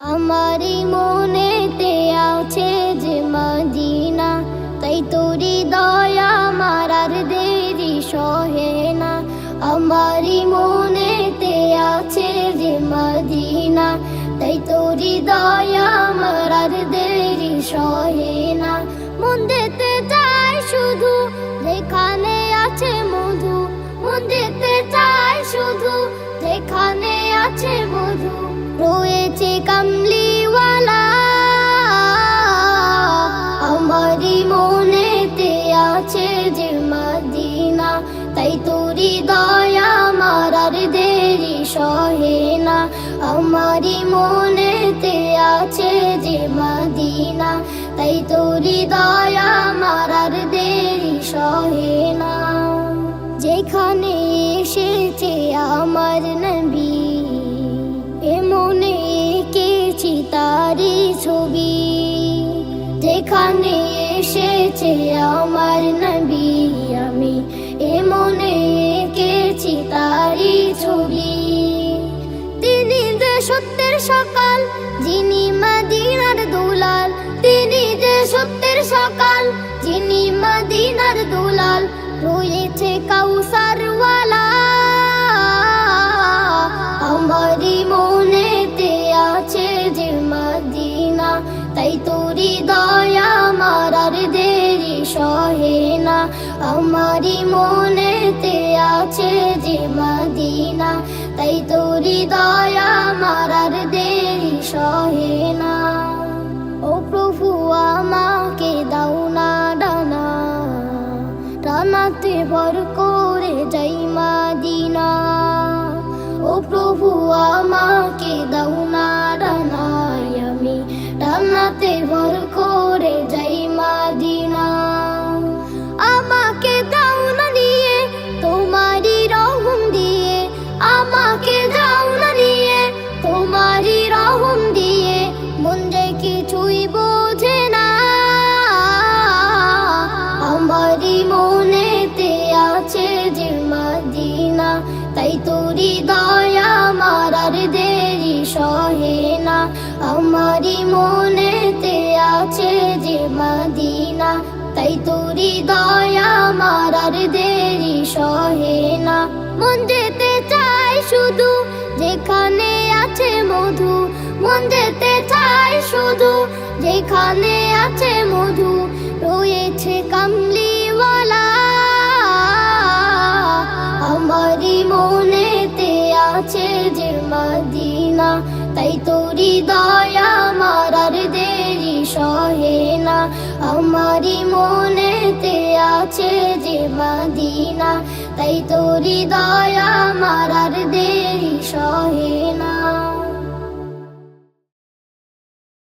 আমারি মনেতে আছে যে মদিনা, তাই তোরি দয়া আমার আর দেরি সহে না। আমারি মনেতে আছে যে মদিনা, তাই তোরি দয়া আমার আর দেরি সহে না। মন যেতে চাই শুধু যেখানে আছে মধু, মন যেতে চাই শুধু যেখানে আছে মধু। রয়েছে কামলিওয়ালা আমারি মনেতে আছে যে মদিনা, তাই তোরি দয়া আমার আর দেরি সহে না। আমারি মনেতে আছে যে মদিনা, তাই তোরি দয়া আমার আর দেরি সহে না। যেখানে এসেছে আমার নবী, এ মনে এঁকেছি তারি ছবি। যেখানে এসেছে আমার নবী, আমি এ মনে এঁকেছি তারি ছবি। তিনি যে সত্যের সকাল, যিনি মদিনার দুলাল। তিনি যে সত্যের সকাল, যিনি মদিনার দুলাল। রয়েছে কাউসারওয়ালা আমারি মনেতে আছে যে মদিনা, তাই তোরি দয়া আমার আর দেরি সহে না। আমারি মনেতে আছে যে মদিনা, তাই তোরি দয়া আমার আর দেরি সহে না। ও প্রভু আমাকে দাও না ডানা, ডানাতে ভর করে যাই মদিনা। ও প্রভু আমাকে দাও না ডানায়, আমি ডানাতে ভর করে যাই মদিনা। আমাকে দাও না নিয়ে তোমারি রহম দিয়ে, আমাকে দাও না নিয়ে তোমারি রহম দিয়ে। মন যে কিছুই বোঝে না আমারি মনেতে আছে যে মদিনা, তাই তোরি দয়া আমার আর দেরি সহে না। আমারি মনেতে আছে যে মদিনা, তাই তোরি দয়া আমার আর দেরি সহে না। মন যেতে চাই শুধু যেখানে আছে মধু, মন যেতে চাই শুধু যেখানে আছে মধু। রয়েছে কামলিওয়ালা আমারি মনেতে আছে যে মদিনা, তাই তোরি দয়া আমার আর দেরি সহে না। আমারি মনেতে আছে যে মদিনা, তাই তোরি দয়া আমার আর দেরি